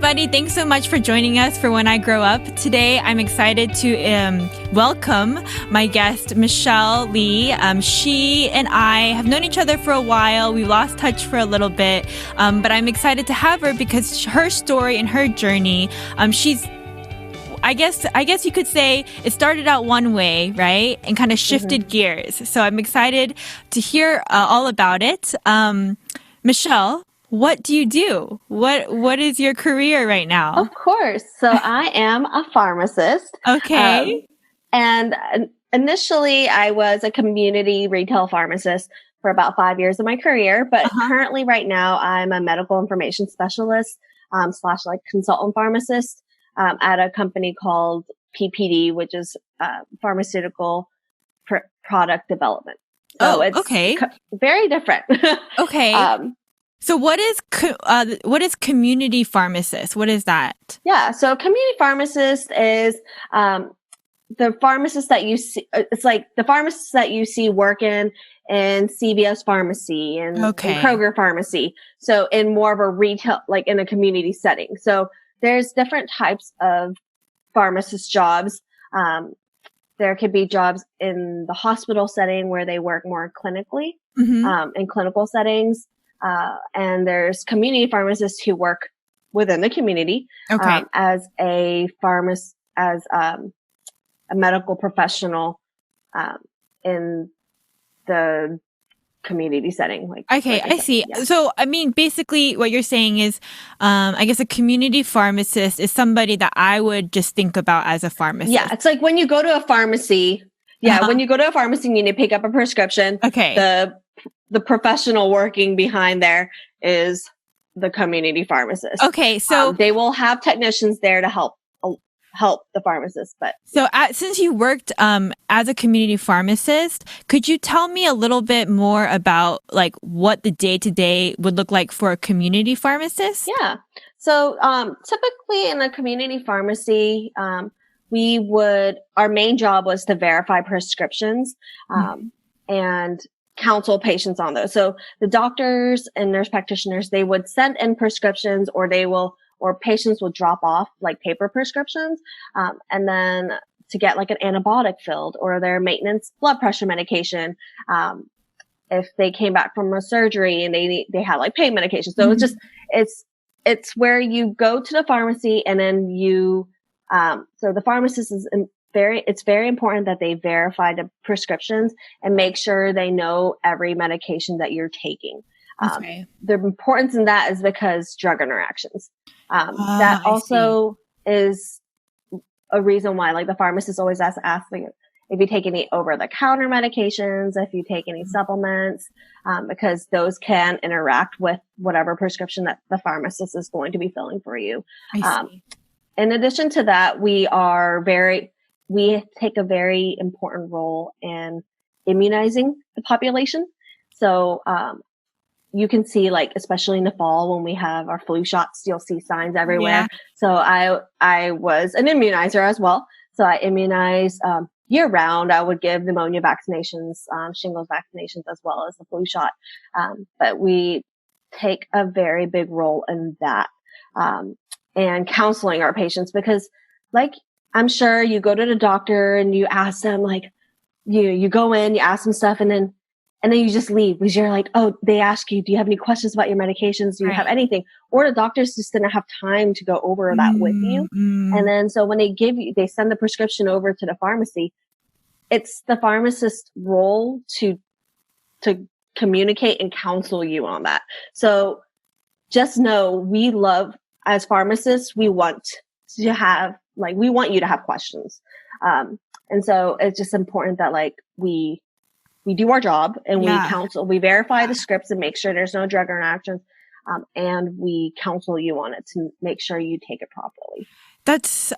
everybody. Thanks so much for joining us for When I Grow Up. Today, I'm excited to welcome my guest, Michelle Lee. She and I have known each other for a while. We lost touch for a little bit, but I'm excited to have her because her story and her journey, I guess you could say it started out one way, right? And kind of shifted gears. So I'm excited to hear all about it. Michelle, what do you do? What is your career right now? Of course. So I am a pharmacist. Okay. And initially I was a community retail pharmacist for about 5 years of my career, but currently right now I'm a medical information specialist / like consultant pharmacist at a company called PPD, which is pharmaceutical product development. So it's okay. Very different. Okay. So what is community pharmacist? What is that? Yeah. So community pharmacist is the pharmacist that you see. It's like the pharmacists that you see working in CVS pharmacy and Kroger pharmacy. So in more of a retail, like in a community setting. So there's different types of pharmacist jobs. There could be jobs in the hospital setting where they work more clinically, in clinical settings. And there's community pharmacists who work within the community, as a pharmacist, as, a medical professional, in the community setting. I see. Yeah. So, I mean, basically what you're saying is, I guess a community pharmacist is somebody that I would just think about as a pharmacist. Yeah. It's like when you go to a pharmacy, when you go to a pharmacy, you need to pick up a prescription. The professional working behind there is the community pharmacist. Okay, so they will have technicians there to help the pharmacist. But so since you worked as a community pharmacist, could you tell me a little bit more about like what the day-to-day would look like for a community pharmacist? Yeah. So typically in a community pharmacy, our main job was to verify prescriptions and counsel patients on those. So the doctors and nurse practitioners, they would send in prescriptions or patients will drop off like paper prescriptions. And then to get like an antibiotic filled or their maintenance blood pressure medication. If they came back from a surgery and they had like pain medication. So it's where you go to the pharmacy and then so the pharmacist it's very important that they verify the prescriptions and make sure they know every medication that you're taking. The importance in that is because drug interactions. That also is a reason why, like, the pharmacist always asking if you take any over-the-counter medications, if you take any supplements, because those can interact with whatever prescription that the pharmacist is going to be filling for you. In addition to that, we take a very important role in immunizing the population. So, you can see, like, especially in the fall when we have our flu shots, you'll see signs everywhere. Yeah. So I was an immunizer as well. So I immunize, year round. I would give pneumonia vaccinations, shingles vaccinations, as well as the flu shot. But we take a very big role in that, and counseling our patients because, like, I'm sure you go to the doctor and you ask them, like, you go in, you ask them stuff, and then you just leave because you're like, oh, they ask you, do you have any questions about your medications? Do you have anything? Or the doctors just didn't have time to go over that with you. And then so when they send the prescription over to the pharmacy, it's the pharmacist's role to communicate and counsel you on that. So just know as pharmacists, we want you to have questions. And so it's just important that, like, we do our job and we verify the scripts and make sure there's no drug interactions. And we counsel you on it to make sure you take it properly. That's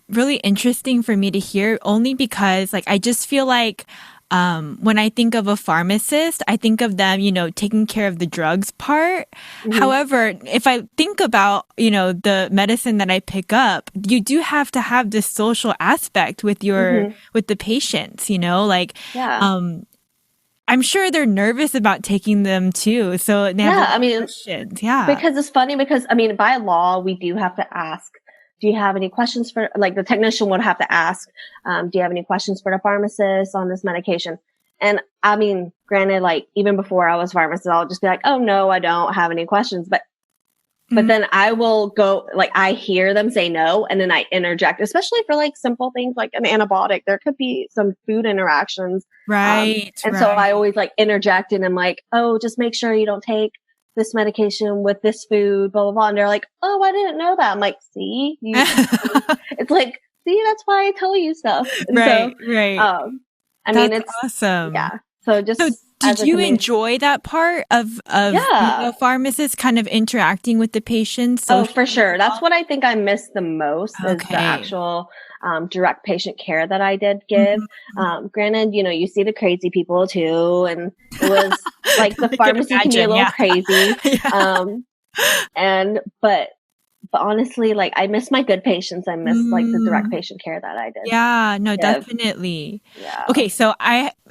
really interesting for me to hear, only because, like, I just feel like when I think of a pharmacist, I think of them, taking care of the drugs part. However, if I think about, the medicine that I pick up, you do have to have this social aspect with with the patients, I'm sure they're nervous about taking them too. So they have questions. Yeah. Because it's funny because, I mean, by law, we do have to ask, do you have any questions for, like the technician would have to ask, do you have any questions for the pharmacist on this medication? And I mean, granted, like even before I was a pharmacist, I'll just be like, oh no, I don't have any questions. But then I will go, like I hear them say no, and then I interject, especially for like simple things like an antibiotic. There could be some food interactions. Right. So I always like interject and I'm like, oh, just make sure you don't take this medication with this food, blah, blah, blah. And they're like, oh, I didn't know that. I'm like, see, it's like, see, that's why I tell you stuff. And right. I mean, it's awesome. Yeah. So did you enjoy that part of being a pharmacist, kind of interacting with the patients? Oh, for sure. That's what I think I missed the most is the actual direct patient care that I did give. Granted, you know, you see the crazy people too, and it was like the pharmacy can be a little crazy. But honestly, like I miss my good patients. I miss like the direct patient care that I did. Yeah, no, definitely. Yeah. Okay, so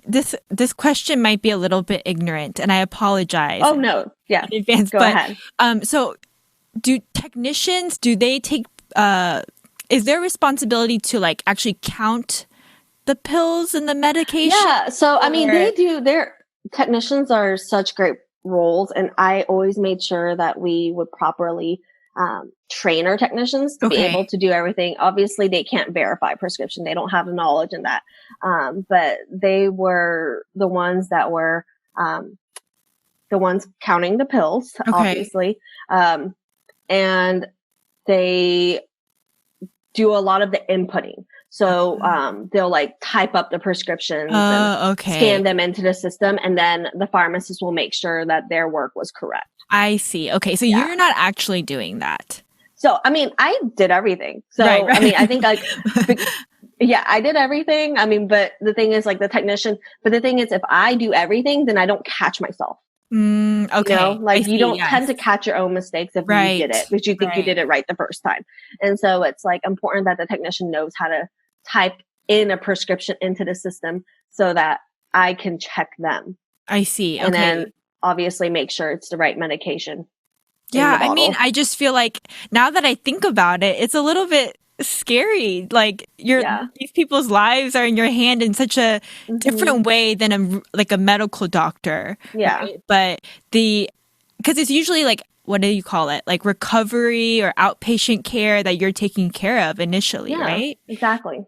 this question might be a little bit ignorant, and I apologize. Oh no, yeah. In advance, Go ahead. So, do technicians take? Is their responsibility to like actually count the pills and the medication? Yeah. So I mean, they do. Their technicians are such great roles, and I always made sure that we would properly train our technicians to be able to do everything. Obviously, they can't verify prescription. They don't have the knowledge in that. But they were the ones that were the ones counting the pills, obviously. And they do a lot of the inputting. So they'll like type up the prescriptions and scan them into the system. And then the pharmacist will make sure that their work was correct. I see. Okay. So you're not actually doing that. So, I mean, I did everything. So, I mean, I think like, I did everything. I mean, but the thing is like the technician, but the thing is if I do everything, then I don't catch myself. You know, like you don't tend to catch your own mistakes if you did it, because you think you did it right the first time. And so it's like important that the technician knows how to type in a prescription into the system so that I can check them. I see. And then obviously make sure it's the right medication. Yeah, I mean, I just feel like now that I think about it, it's a little bit scary. Like these people's lives are in your hand in such a different way than a medical doctor. Yeah. Right? But because it's usually like, what do you call it? Like recovery or outpatient care that you're taking care of initially, right? Exactly.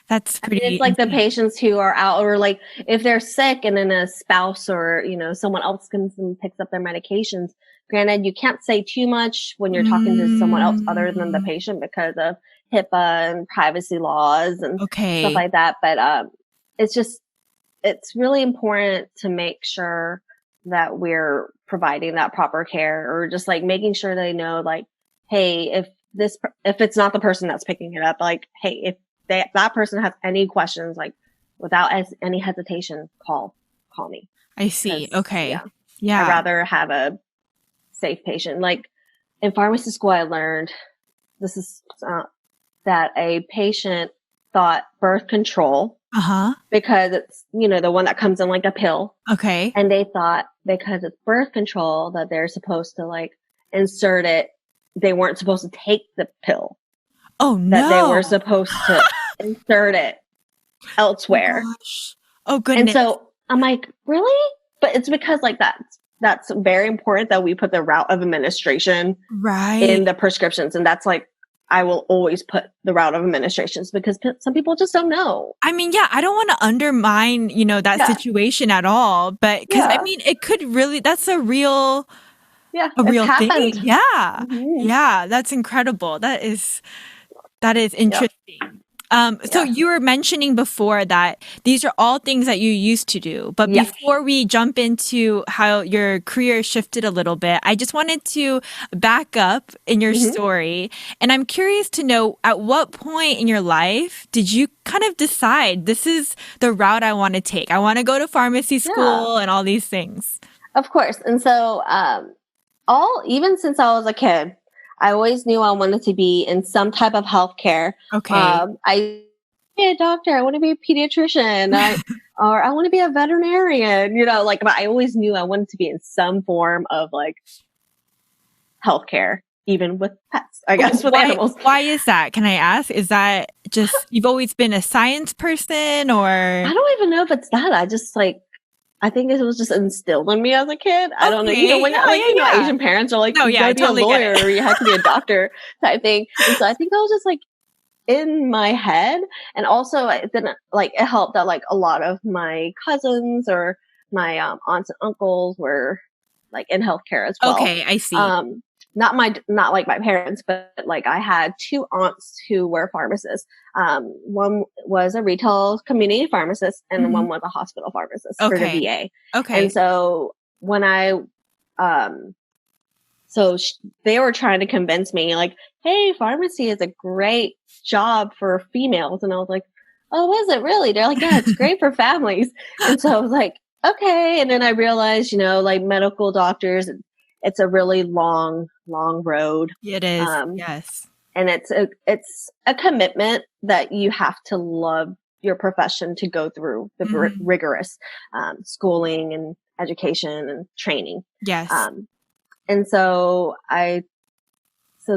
That's pretty. It's like the patients who are out, or like if they're sick and then a spouse or, you know, someone else comes and picks up their medications. Granted, you can't say too much when you're talking to someone else other than the patient because of HIPAA and privacy laws and stuff like that. But it's really important to make sure that we're providing that proper care, or just like making sure they know, like, hey, if it's not the person that's picking it up, like, hey, if that person has any questions, like without any hesitation, call me. I see. Okay. Yeah. I'd rather have a safe patient. Like in pharmacy school, I learned this is that a patient thought birth control because it's, you know, the one that comes in like a pill. Okay. And they thought because it's birth control that they're supposed to like insert it. They weren't supposed to take the pill. Oh no. That they were supposed to insert it elsewhere. Oh, gosh. Oh goodness. And so I'm like, really? But it's because like that's very important that we put the route of administration in the prescriptions. And that's like, I will always put the route of administrations because some people just don't know. I mean, I don't want to undermine, you know, that situation at all, but because I mean, it could really, that's a real thing. Yeah. Yeah. That's incredible. That is interesting. So you were mentioning before that these are all things that you used to do. But before we jump into how your career shifted a little bit, I just wanted to back up in your story. And I'm curious to know, at what point in your life did you kind of decide this is the route I want to take? I want to go to pharmacy school and all these things. Of course. And so even since I was a kid, I always knew I wanted to be in some type of healthcare. Okay. I be a doctor. I want to be a pediatrician. Or I want to be a veterinarian, like, but I always knew I wanted to be in some form of like healthcare, even with pets, I guess, with animals. Why is that? Can I ask? Is that just, you've always been a science person, or? I don't even know if it's that. I just like, I think it was just instilled in me as a kid. I don't know. When Asian parents are like, you gotta be a lawyer or you have to be a doctor type thing. And so I think I was just like, in my head. And also it helped that like a lot of my cousins or my aunts and uncles were like in healthcare as well. Okay, I see. Not like my parents, but like I had two aunts who were pharmacists. One was a retail community pharmacist and one was a hospital pharmacist for the VA. Okay. And so when they were trying to convince me like, hey, pharmacy is a great job for females. And I was like, oh, is it really? They're like, yeah, it's great for families. And so I was like, okay. And then I realized, like medical doctors, it's a really long road. It is. Yes. And it's a commitment that you have to love your profession to go through the rigorous schooling and education and training. Yes. And so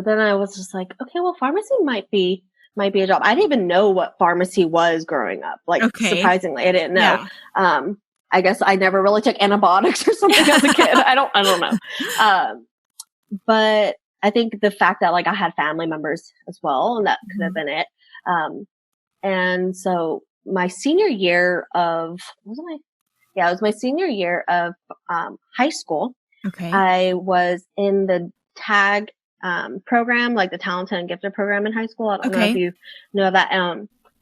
then I was just like, okay, well, pharmacy might be a job. I didn't even know what pharmacy was growing up. Like, surprisingly, I didn't know. Yeah. I guess I never really took antibiotics or something as a kid. I don't know. But I think the fact that like I had family members as well, and that could have been it. And so my senior year of, it was my senior year of high school. Okay. I was in the TAG program, like the Talented and Gifted program in high school. I don't know if you know that.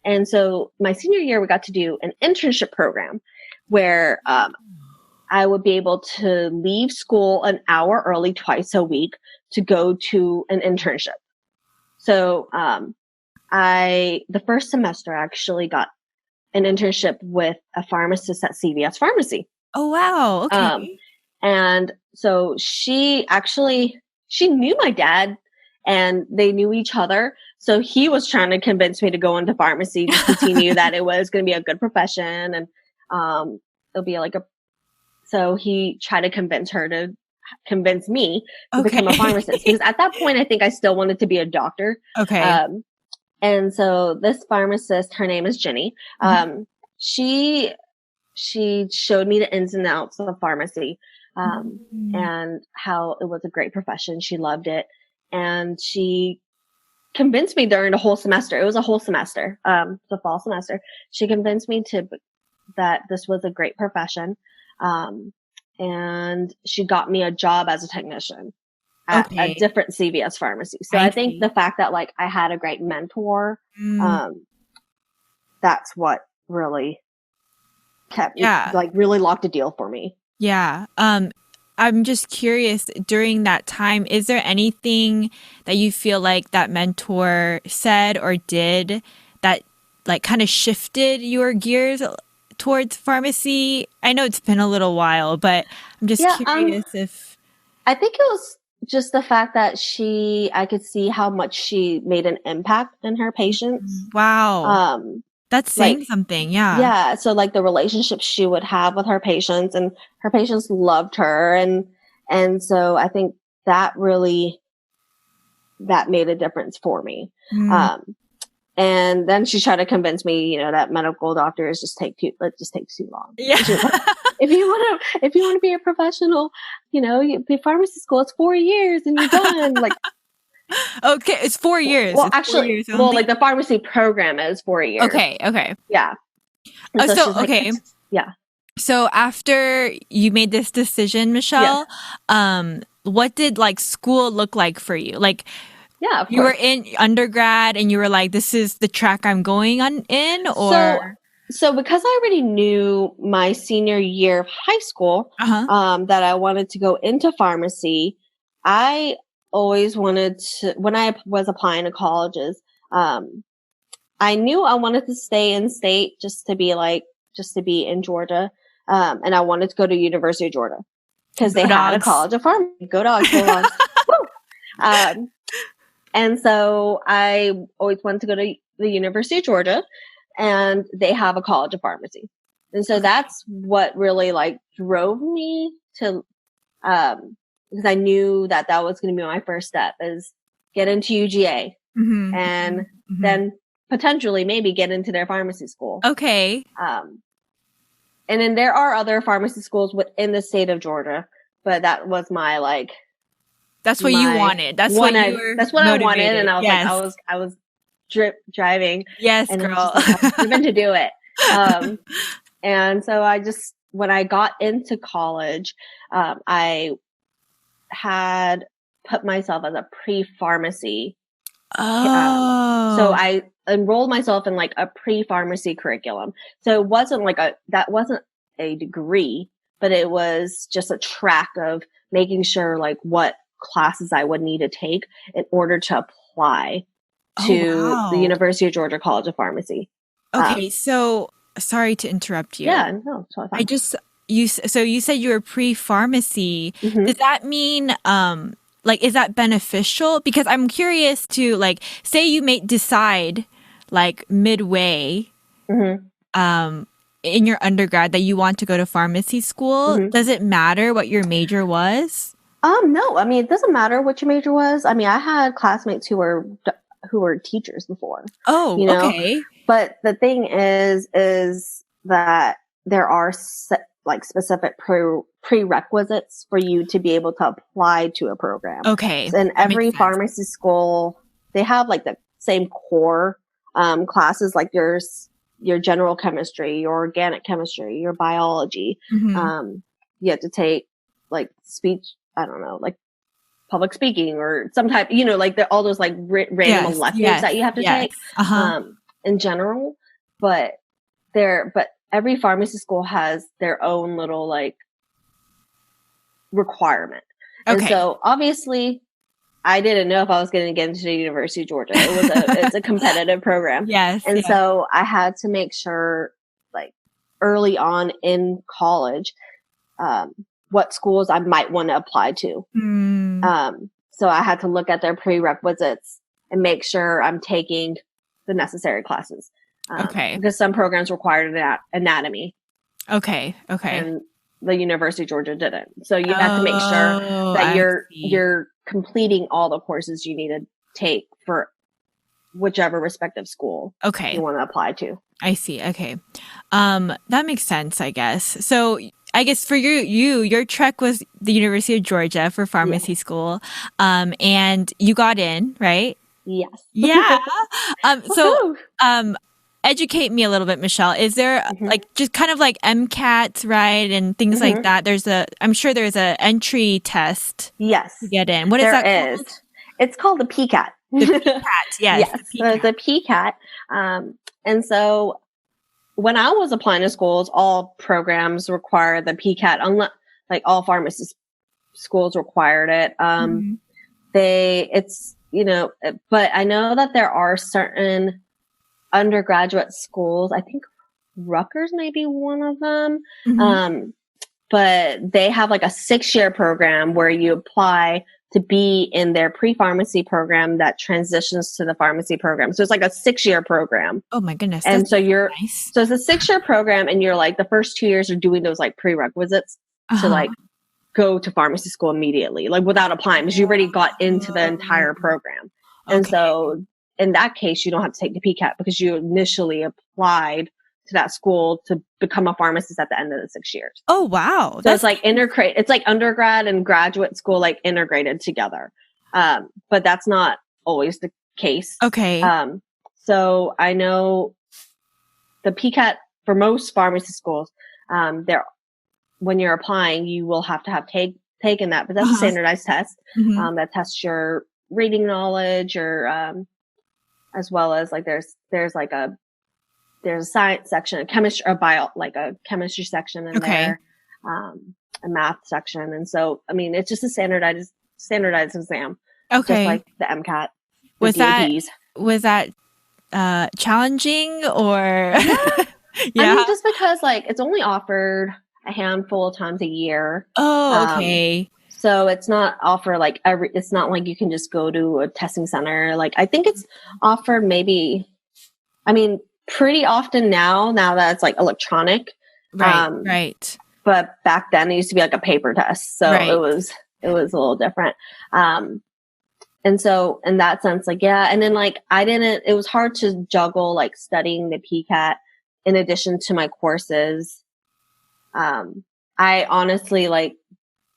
And so my senior year, we got to do an internship program where I would be able to leave school an hour early twice a week to go to an internship. So the first semester I actually got an internship with a pharmacist at CVS Pharmacy. Oh, wow. Okay. And so she knew my dad and they knew each other. So he was trying to convince me to go into pharmacy because he knew that it was going to be a good profession and it'll be like so he tried to convince me to become a pharmacist because at that point I think I still wanted to be a doctor. Okay. And so this pharmacist, her name is Jenny. She showed me the ins and outs of pharmacy. And how it was a great profession. She loved it. And she convinced me during the whole semester. It was a whole semester, the fall semester. She convinced me that this was a great profession. And she got me a job as a technician at a different CVS pharmacy. So I think the fact that like I had a great mentor, that's what really kept like really locked a deal for me. Yeah. I'm just curious, during that time, is there anything that you feel like that mentor said or did that like kind of shifted your gears towards pharmacy? I know it's been a little while, but I'm just curious if... I think it was just the fact that I could see how much she made an impact in her patients. Wow. That's saying something, yeah. Yeah, so like the relationships she would have with her patients and her patients loved her. And so I think that made a difference for me. And then she tried to convince me, that medical doctors just take too long. Yeah. Like, if you want to be a professional, you be pharmacy school, it's 4 years and you're done. Like, okay, it's 4 years. Well, actually, like the pharmacy program is 4 years. Okay. Yeah. Yeah. So after you made this decision, Michelle, what did like school look like for you? Like, yeah, you were in undergrad and you were like, this is the track I'm going in, or? So because I already knew my senior year of high school, that I wanted to go into pharmacy, I always wanted to, when I was applying to colleges, I knew I wanted to stay in state just to be in Georgia. And I wanted to go to University of Georgia because they had a college of pharmacy. Go dogs, go dogs. And so I always wanted to go to the University of Georgia. and they have a college of pharmacy. And so that's what really like drove me to, because I knew that was going to be my first step, is get into UGA and then potentially maybe get into their pharmacy school. Okay. And then there are other pharmacy schools within the state of Georgia, but that was my like. That's what you wanted. That's what I wanted, and I was like, I was driving. Yes, and girl. I was just like, driven to do it. And so when I got into college, I had put myself as a pre-pharmacy. Oh. So I enrolled myself in like a pre-pharmacy curriculum. So it wasn't that wasn't a degree, but it was just a track of making sure like what classes I would need to take in order to apply to the University of Georgia College of Pharmacy. Okay. So sorry to interrupt you. Yeah, no, it's totally fine. So you said you were pre-pharmacy. Does that mean, like, is that beneficial? Because I'm curious to, like, say you may decide, like, midway, in your undergrad that you want to go to pharmacy school. Does it matter what your major was? No. I mean, it doesn't matter what your major was. I mean, I had classmates who were teachers before. Oh, okay. But the thing is that there are like specific prerequisites for you to be able to apply to a program. Okay. And every pharmacy school, they have like the same core classes, like your general chemistry, your organic chemistry, your biology. You have to take like speech, I don't know, like public speaking or some type, like all those like random electives that you have to take in general. But every pharmacy school has their own little like requirement. Okay. And so obviously I didn't know if I was going to get into the University of Georgia. It's a competitive program. Yes. And so I had to make sure like early on in college, what schools I might want to apply to. So I had to look at their prerequisites and make sure I'm taking the necessary classes. Because some programs required anatomy. Okay. And the University of Georgia didn't. So you have to make sure that you're completing all the courses you need to take for whichever respective school you want to apply to. I see. Okay. That makes sense, I guess. So I guess for your trek was the University of Georgia for pharmacy school. And you got in, right? Yes. Yeah. Educate me a little bit, Michelle. Is there like just kind of like MCAT, right? And things like that. I'm sure there's a entry test. Yes. To get in. What is that called? It's called the PCAT. The PCAT, yes. The PCAT. And so when I was applying to schools, all programs require the PCAT, unless like all pharmacy schools required it. But I know that there are certain undergraduate schools. I think Rutgers may be one of them. But they have like a 6-year program where you apply to be in their pre-pharmacy program that transitions to the pharmacy program. So it's like a 6-year program. Oh my goodness. And so so it's a 6-year program, and you're like the first 2 years are doing those like prerequisites to like go to pharmacy school immediately, like without applying, because you already got into the entire program. And so in that case, you don't have to take the PCAT because you initially applied to that school to become a pharmacist at the end of the 6 years. Oh, wow. So it's like it's like undergrad and graduate school, like integrated together. But that's not always the case. Okay. So I know the PCAT for most pharmacy schools, when you're applying, you will have to have taken that, but that's a standardized test, that tests your reading knowledge or, as well as like there's a science section, a chemistry, a chemistry section in there, a math section. And so, I mean, it's just a standardized exam. Okay. Just like the MCAT. Was that challenging or? Yeah. I mean, just because like it's only offered a handful of times a year. Oh, okay. So it's not offered like it's not like you can just go to a testing center. Like I think it's offered pretty often now that it's like electronic. Right. But back then it used to be like a paper test. So it was a little different. And so in that sense, like, yeah. And then like, it was hard to juggle like studying the PCAT in addition to my courses. I honestly like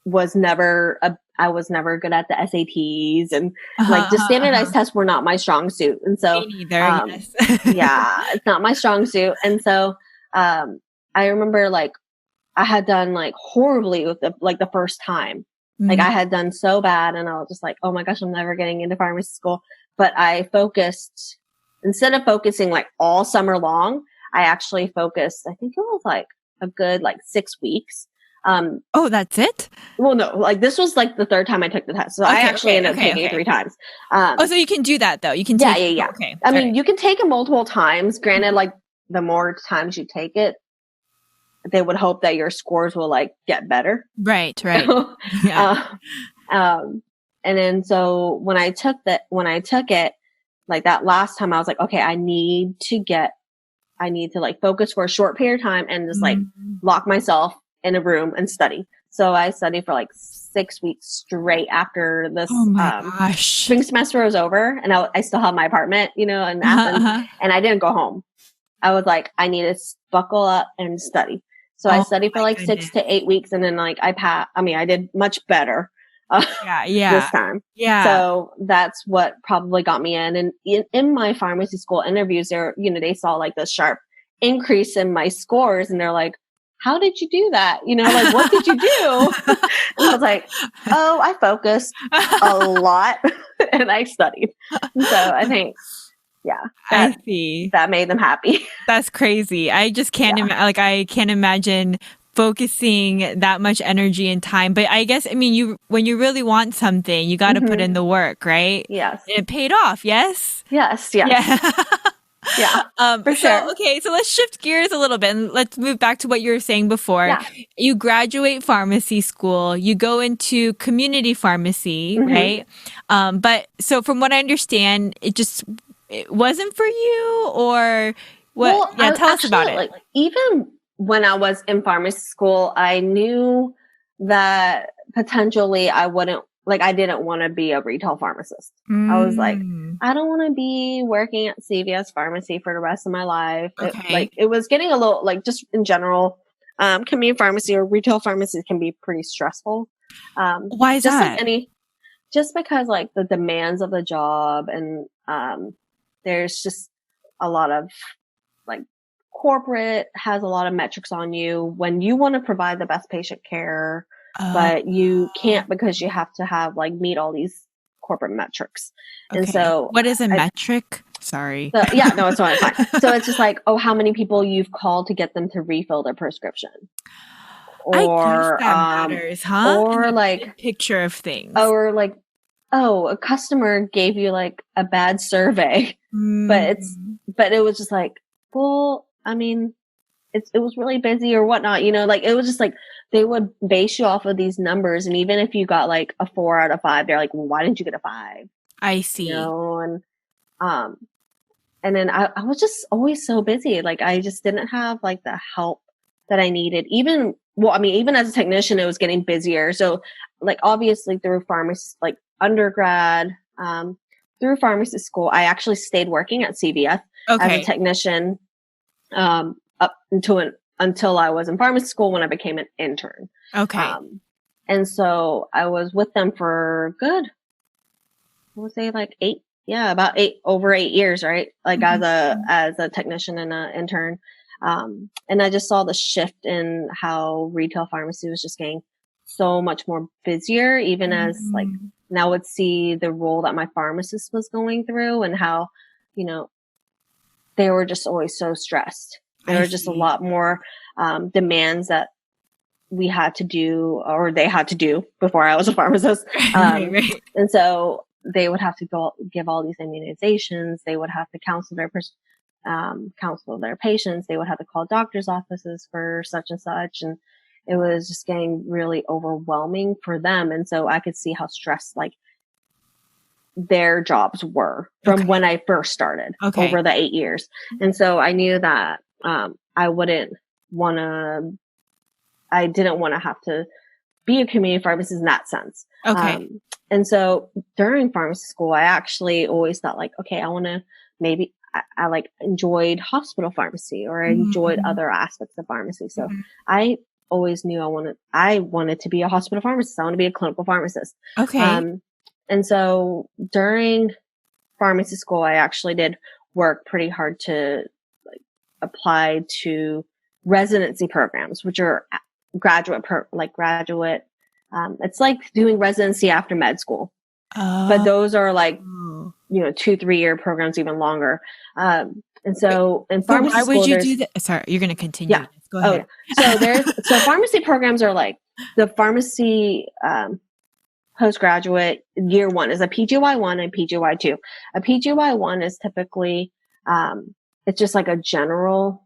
I was never good at the SATs, and like the standardized tests were not my strong suit. And so, me neither, yes. yeah, it's not my strong suit. And so, I remember like I had done like horribly with the first time. Like I had done so bad, and I was just like, oh my gosh, I'm never getting into pharmacy school. But I focused, instead of focusing like all summer long, I actually focused, I think it was like a good like 6 weeks. Oh, that's it? Well, no, like this was like the third time I took the test. So I actually ended up taking it 3 times. So you can do that though. You can take Yeah. Okay. I mean, you can take it multiple times. Granted, like the more times you take it, they would hope that your scores will like get better. Right. Yeah. And then so when I took it, like that last time I was like, okay, I need to like focus for a short period of time and just like lock myself in a room and study. So I studied for like 6 weeks straight after this spring semester was over, and I still have my apartment, in Athens, and I didn't go home. I was like, I need to buckle up and study. So I studied for like 6 to 8 weeks, and then like I did much better this time. Yeah. So that's what probably got me in. And in my pharmacy school interviews, they saw like the sharp increase in my scores, and they're like, how did you do that? Like, what did you do? And I was like, oh, I focused a lot and I studied. And so I think, I see. That made them happy. That's crazy. I just can't I can't imagine focusing that much energy and time. But I guess, when you really want something, you got to put in the work, right? Yes. And it paid off. Yes. Yes. Yeah. Yeah, for sure. So let's shift gears a little bit and let's move back to what you were saying before. Yeah. You graduate pharmacy school, you go into community pharmacy, right? But so from what I understand, it wasn't for you, or what? Well, tell us about it. Like, even when I was in pharmacy school, I knew that potentially I didn't want to be a retail pharmacist. I was like, I don't want to be working at CVS Pharmacy for the rest of my life. Okay. It was getting a little, like, just in general, community pharmacy or retail pharmacy can be pretty stressful. Why is that? Just because like the demands of the job, and there's just a lot of like corporate has a lot of metrics on you when you want to provide the best patient care. But you can't, because you have to have meet all these corporate metrics. Okay. And so what is a metric? Sorry. So, yeah, no, it's fine. So it's just like, how many people you've called to get them to refill their prescription. Or, I guess that matters, huh? Or like picture of things. Or like, a customer gave you like a bad survey, but it was just like, well, it was really busy or whatnot, it was just like, they would base you off of these numbers. And even if you got like a 4 out of 5, they're like, well, why didn't you get a 5? I see. And then I was just always so busy. Like, I just didn't have like the help that I needed. Even as a technician, it was getting busier. So like, obviously through pharmacy, like undergrad, through pharmacy school, I actually stayed working at CVS as a technician, up until I was in pharmacy school, when I became an intern. Okay. And so I was with them for good, I would say like over 8 years, right? Like as a technician and an intern. And I just saw the shift in how retail pharmacy was just getting so much more busier, even as like now would see the role that my pharmacist was going through, and how, they were just always so stressed. There were just a lot more demands that we had to do, or they had to do, before I was a pharmacist. Right. And so they would have to go give all these immunizations. They would have to counsel their patients. They would have to call doctors' offices for such and such. And it was just getting really overwhelming for them. And so I could see how stressed, like, their jobs were from when I first started over the 8 years. And so I knew that, I didn't want to have to be a community pharmacist in that sense. And so during pharmacy school, I actually always thought like, okay, I want to maybe I like enjoyed hospital pharmacy, or I enjoyed other aspects of pharmacy. So I always knew I wanted to be a hospital pharmacist. I want to be a clinical pharmacist. And so during pharmacy school, I actually did work pretty hard to like apply to residency programs, which are graduate. It's like doing residency after med school, but those are like, 2-3 year programs, even longer. And so in pharmacy why school, would you do that? Sorry, you're going to continue. Yeah. Go ahead. So pharmacy programs are like the pharmacy, postgraduate year one is a PGY1 and PGY2. A PGY1 is typically, it's just like a general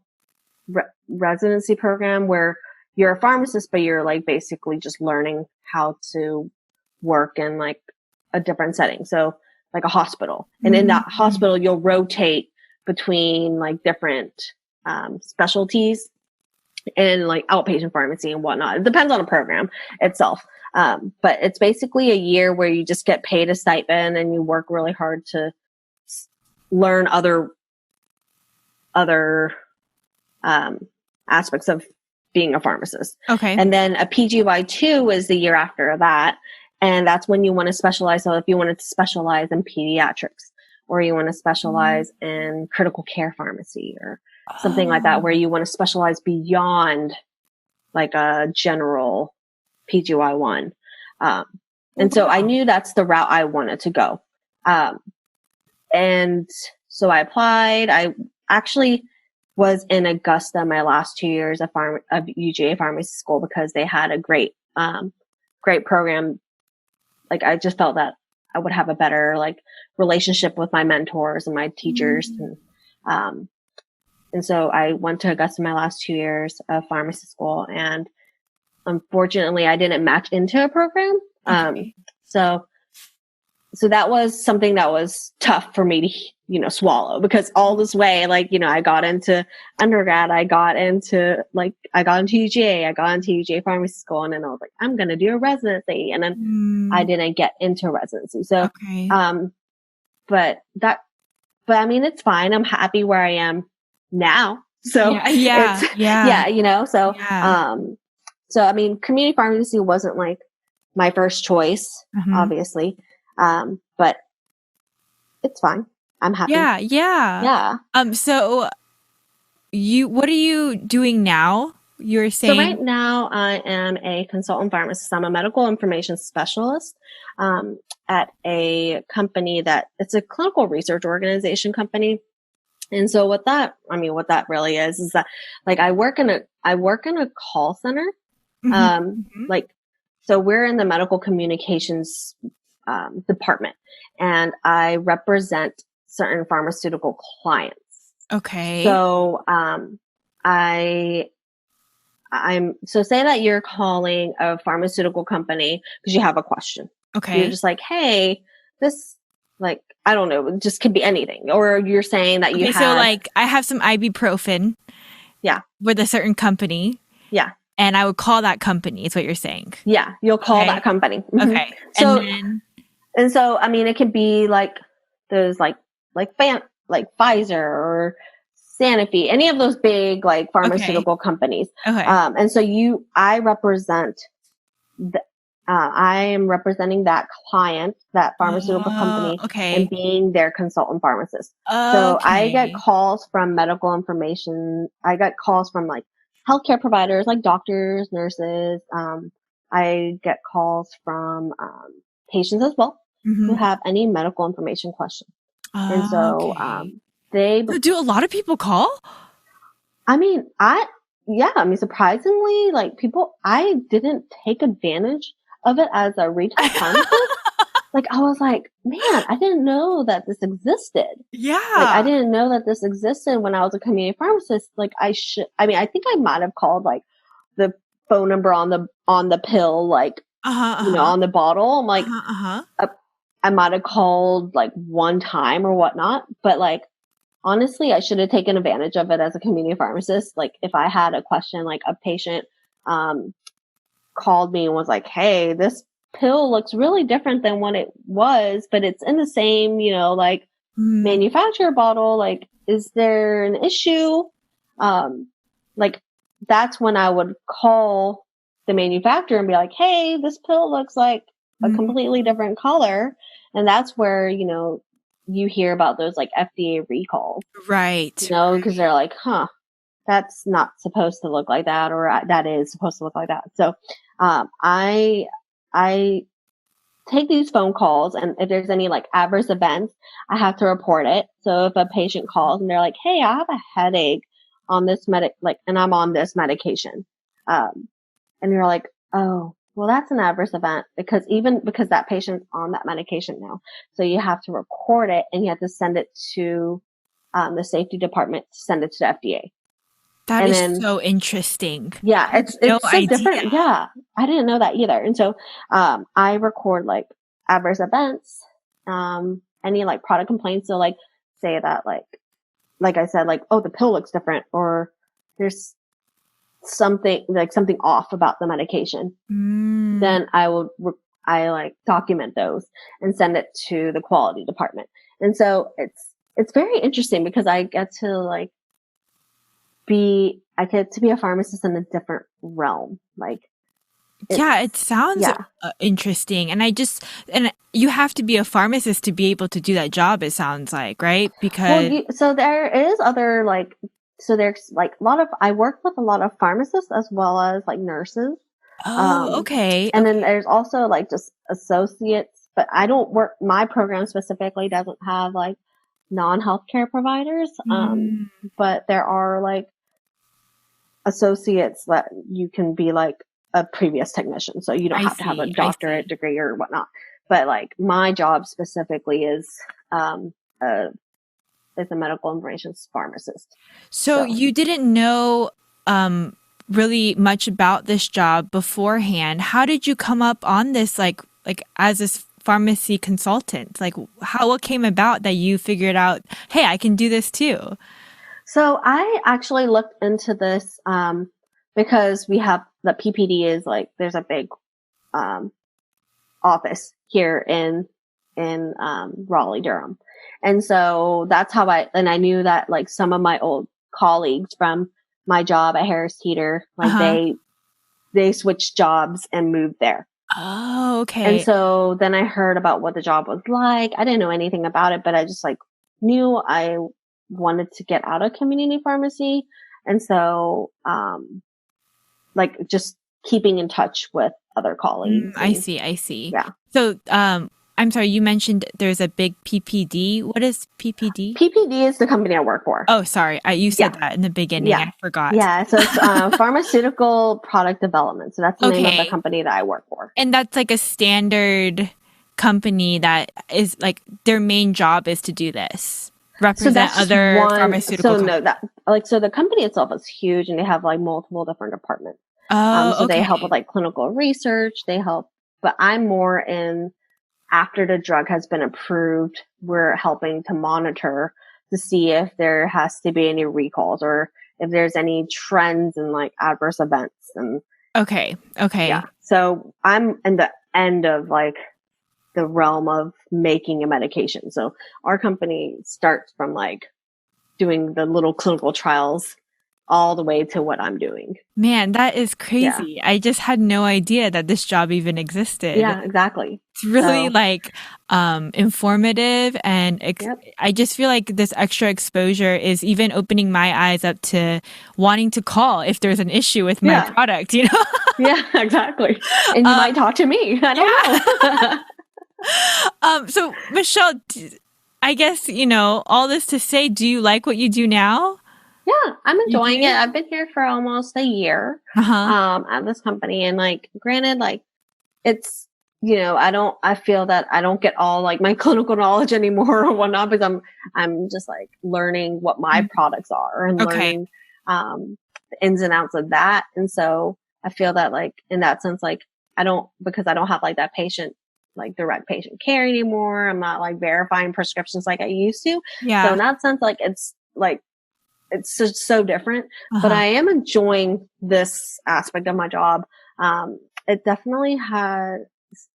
residency program where you're a pharmacist, but you're like basically just learning how to work in like a different setting. So like a hospital. And in that hospital, you'll rotate between like different, specialties and like outpatient pharmacy and whatnot. It depends on the program itself. But it's basically a year where you just get paid a stipend and you work really hard to learn other aspects of being a pharmacist. And then a PGY2 is the year after that. And that's when you want to specialize. So if you wanted to specialize in pediatrics, or you want to specialize in critical care pharmacy or something like that, where you want to specialize beyond like a general PGY1. And so I knew that's the route I wanted to go. And so I applied. I actually was in Augusta my last 2 years of UGA pharmacy school because they had a great program. Like I just felt that I would have a better like relationship with my mentors and my teachers. And so I went to Augusta my last 2 years of pharmacy school, and unfortunately I didn't match into a program. So that was something that was tough for me to, swallow, because all this way, like, I got into undergrad, I got into UGA, I got into UGA pharmacy school, and then I was like, I'm going to do a residency. And then I didn't get into residency. So, but I mean, it's fine. I'm happy where I am now. So so I mean, community pharmacy wasn't like my first choice, obviously. But it's fine. I'm happy. Yeah. So what are you doing now? You were saying. So right now I am a consultant pharmacist. I'm a medical information specialist, at a company it's a clinical research organization company. And so what that really is that like I work in a call center. So we're in the medical communications department, and I represent certain pharmaceutical clients. So so say that you're calling a pharmaceutical company because you have a question. You're just like, hey, this, like, I don't know, it just could be anything. Or you're saying that you have. So like I have some ibuprofen. Yeah. With a certain company. Yeah. And I would call that company, is what you're saying. Yeah. You'll call that company. Okay. And so, I mean, it could be like those like Pfizer or Sanofi, any of those big like pharmaceutical companies. And so I represent I am representing that client, that pharmaceutical company, and being their consultant pharmacist. So I get calls from medical information. I get calls from like healthcare providers, like doctors, nurses. I get calls from patients as well who have any medical information questions. And so do a lot of people call? I mean, surprisingly, like I didn't take advantage of it as a retail pharmacist. Like, I was like, man, I didn't know that this existed. Yeah. Like, I didn't know that this existed when I was a community pharmacist. Like, I think I might have called like the phone number on the pill, like, on the bottle. I'm like, I might have called like one time or whatnot, but like, honestly, I should have taken advantage of it as a community pharmacist. Like if I had a question, like a patient, called me and was like, hey, this pill looks really different than what it was, but it's in the same, like manufacturer bottle. Like, is there an issue? Like that's when I would call the manufacturer and be like, hey, this pill looks like a completely different color. And that's where, you hear about those like FDA recalls. Right. Because they're like, that's not supposed to look like that, or that is supposed to look like that. So, I take these phone calls, and if there's any like adverse events, I have to report it. So if a patient calls and they're like, hey, I have a headache on this and I'm on this medication. And you're like, oh, well, that's an adverse event because that patient's on that medication now. So you have to record it and you have to send it to, the safety department to send it to the FDA. That is so interesting. Yeah, it's no so idea. different. Yeah, I didn't know that either. And so I record like adverse events, any like product complaints. So like say that like I said, like, oh, the pill looks different, or there's something off about the medication. Then I like document those and send it to the quality department. And so it's very interesting because I get to be a pharmacist in a different realm. Like, it sounds interesting. And you have to be a pharmacist to be able to do that job, it sounds like, right? Because so there is other there's like I work with a lot of pharmacists as well as like nurses. Oh, okay. And then there's also like just associates, but I don't work, my program specifically doesn't have like non-healthcare providers. But there are like associates that you can be like a previous technician. So you don't have to have a doctorate degree or whatnot. But like my job specifically is a medical information pharmacist. So you didn't know really much about this job beforehand. How did you come up on this like as this pharmacy consultant? Like what came about that you figured out, hey, I can do this too? So I actually looked into this because we have the PPD is like there's a big office here in Raleigh, Durham. And so that's how I knew that like some of my old colleagues from my job at Harris Teeter, like they switched jobs and moved there. Oh, okay. And so then I heard about what the job was like. I didn't know anything about it, but I just like knew I wanted to get out of community pharmacy. And so, like just keeping in touch with other colleagues. I see. Yeah. So, I'm sorry, you mentioned there's a big PPD. What is PPD? PPD is the company I work for. Oh, sorry. You said that in the beginning. I forgot. Yeah. So it's Pharmaceutical Product Development. So that's the name of the company that I work for. And that's like a standard company that is like their main job is to do this. Represent other pharmaceutical companies. So the company itself is huge and they have like multiple different departments. So they help with like clinical research. But I'm more in after the drug has been approved, we're helping to monitor to see if there has to be any recalls or if there's any trends in like adverse events. And okay. Yeah. So I'm in the end of like the realm of making a medication. So our company starts from like doing the little clinical trials all the way to what I'm doing. Man, that is crazy. Yeah. I just had no idea that this job even existed. Yeah, exactly. It's really informative, and I just feel like this extra exposure is even opening my eyes up to wanting to call if there's an issue with my product, you know? Yeah, exactly. And you might talk to me. I don't know. So Michelle, I guess, all this to say, do you like what you do now? Yeah, I'm enjoying it. I've been here for almost a year at this company. And like, granted, like it's, I feel that I don't get all like my clinical knowledge anymore or whatnot because I'm just like learning what my products are and learning the ins and outs of that. And so I feel that like in that sense, like because I don't have like that patient like direct patient care anymore. I'm not like verifying prescriptions like I used to. Yeah. So in that sense, it's just so different, but Uh-huh. I am enjoying this aspect of my job. It definitely has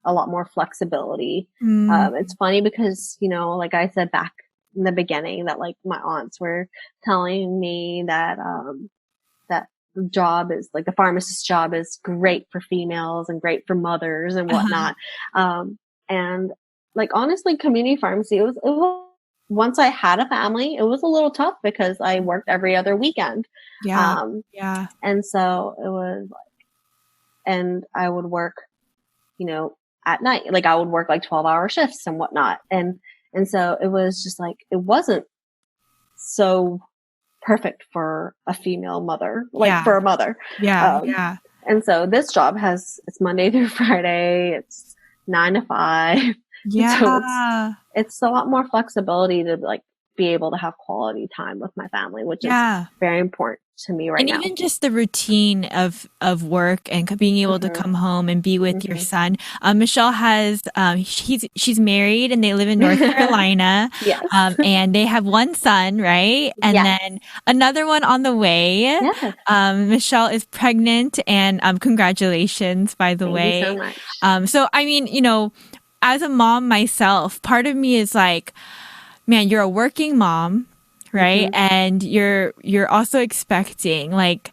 a lot more flexibility. Mm. It's funny because, like I said back in the beginning that like my aunts were telling me that, that the job is like the pharmacist job is great for females and great for mothers and Uh-huh. whatnot. And like honestly, community pharmacy, it was once I had a family, it was a little tough because I worked every other weekend. Yeah. Um, Yeah. and so it was like, and I would work, at night, like I would work like 12-hour shifts and whatnot. And so it was just like, it wasn't so perfect for a female mother, like Yeah. for a mother. Yeah. Um, Yeah. and so this job it's Monday through Friday. It's 9 to 5. And so Yeah. it's a lot more flexibility to like be able to have quality time with my family, which is Yeah. very important to me right And now. even just the routine of work and being able to Mm-hmm. come home and be with your Mm-hmm. son. Michelle has she's married and they live in North Carolina, Yes. and they have one son, right? And Yes. then another one on the way. Yes. Michelle is pregnant, and congratulations, by the Thank you way. so much. So I mean, as a mom myself, part of me is like, man, you're a working mom, right? Mm-hmm. And you're also expecting, like,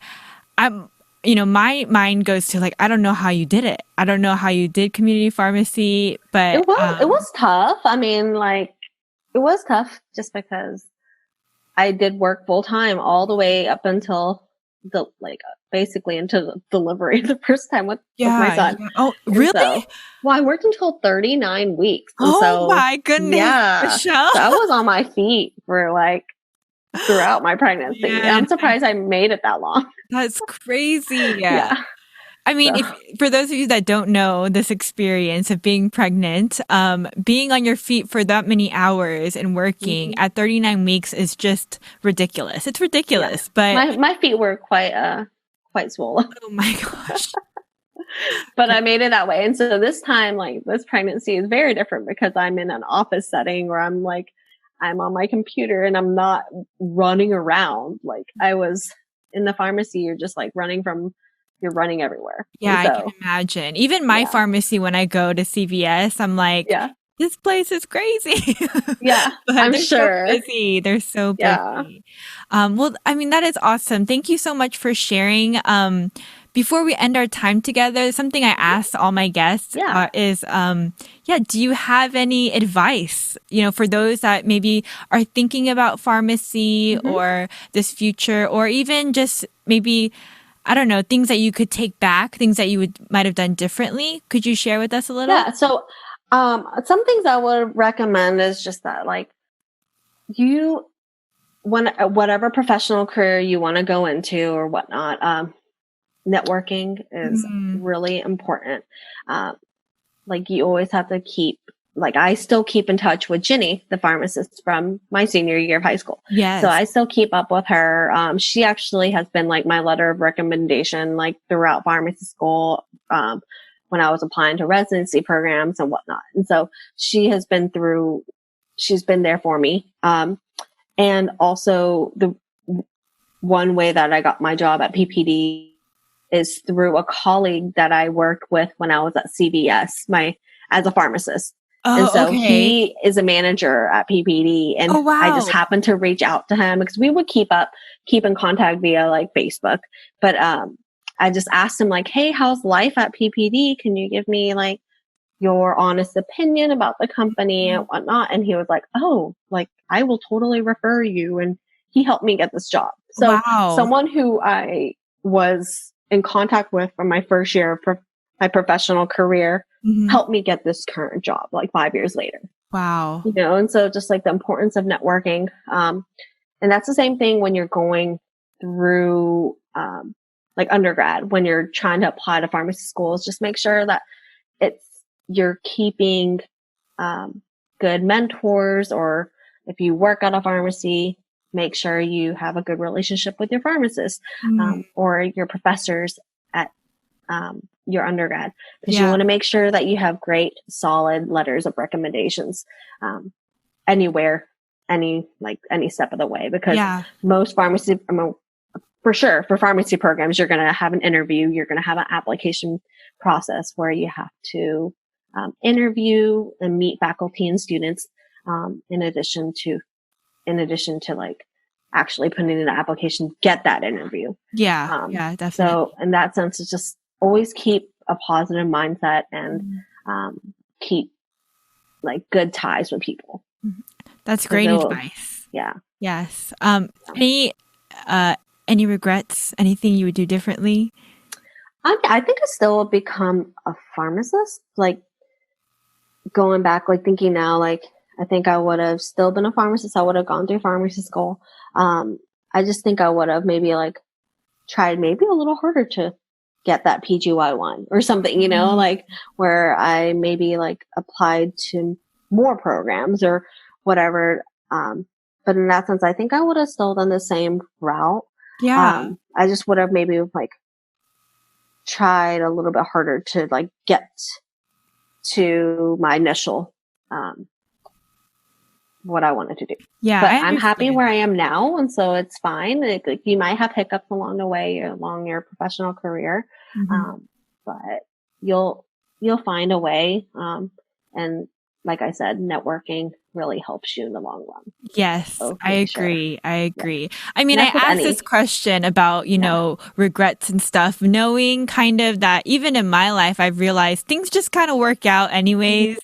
my mind goes to like, I don't know how you did it. I don't know how you did community pharmacy, but It was tough. I mean, like, it was tough just because I did work full time all the way up until basically until the delivery the first time with my yeah, son. yeah. Oh, And really? so, well, I worked until 39 weeks. And Oh so, my goodness, yeah, Michelle. so I was on my feet for like throughout my pregnancy. Man, I'm surprised I made it that long. that's crazy. Yeah. Yeah. I mean, So, if for those of you that don't know this experience of being pregnant, being on your feet for that many hours and working mhm. at 39 weeks is just ridiculous. It's Yeah, ridiculous, but my feet were quite swollen, oh my gosh. but I made it that way. And so this time, like this pregnancy is very different because I'm in an office setting where I'm on my computer and I'm not running around. Like I was in the pharmacy, you're running everywhere. Yeah, And I can so, imagine. Even my yeah, pharmacy, when I go to CVS, I'm like, yeah, this place is crazy. yeah, But I'm they're so sure. busy. They're so Yeah. busy. Well, I mean, that is awesome. Thank you so much for sharing. Before we end our time together, something I asked all my guests Yeah. is, yeah, do you have any advice, for those that maybe are thinking about pharmacy Mm-hmm. or this future, or even just maybe, I don't know, things that you could take back, things that you might have done differently? Could you share with us a little? Yeah. So, some things I would recommend is just that, like, whatever professional career you want to go into or whatnot, networking is Mm, really important. Like you always have to I still keep in touch with Ginny, the pharmacist from my senior year of high school. So yes. I still keep up with her. She actually has been like my letter of recommendation, like throughout pharmacy school, when I was applying to residency programs and whatnot. And so she's been there for me. And also the one way that I got my job at PPD is through a colleague that I worked with when I was at CVS, as a pharmacist. And Oh, so okay. he is a manager at PPD, and Oh, I wow. just happened to reach out to him because we would keep in contact via like Facebook. But, I just asked him like, hey, how's life at PPD? Can you give me like your honest opinion about the company and whatnot? And he was like, oh, like I will totally refer you. And he helped me get this job. So Wow. someone who I was in contact with from my first year of my professional career Mhm. helped me get this current job like 5 years later, Wow. and so just like the importance of networking. And that's the same thing when you're going through, like undergrad, when you're trying to apply to pharmacy schools, just make sure that you're keeping, good mentors, or if you work at a pharmacy, make sure you have a good relationship with your pharmacist, Mm. or your professors at, your undergrad, because you want to make sure that you have great, solid letters of recommendations, anywhere, any step of the way, because most pharmacy, for sure, for pharmacy programs, you're going to have an interview, you're going to have an application process where you have to interview and meet faculty and students, in addition to like actually putting in an application, get that interview. Definitely. So in that sense, it's just always keep a positive mindset and keep like good ties with people. That's great advice. Yeah. Yes. Any regrets? Anything you would do differently? I think I still would become a pharmacist. Like going back, like thinking now, like I think I would have still been a pharmacist. I would have gone through pharmacy school. I just think I would have maybe like tried maybe a little harder to get that PGY1 or something, you know, like where I maybe like applied to more programs or whatever. But in that sense, I think I would have still done the same route. I just would have maybe like tried a little bit harder to like get to my initial, what I wanted to do. But I'm happy where I am now. And so it's fine. Like you might have hiccups along the way, along your professional career. But you'll find a way. And like I said, networking really helps you in the long run. Yes, so I agree. I agree. I mean, I asked this question about, you know, regrets and stuff, knowing kind of that even in my life, I've realized things just kind of work out anyways.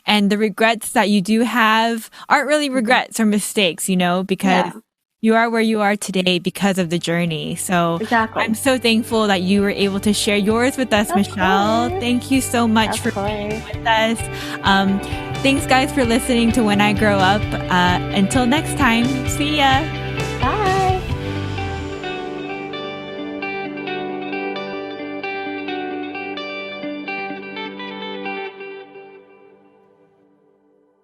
And the regrets that you do have aren't really regrets or mistakes, you know, because you are where you are today because of the journey. So I'm so thankful that you were able to share yours with us, Michelle. Thank you so much for being with us. Thanks, guys, for listening to When I Grow Up. Until next time, see ya.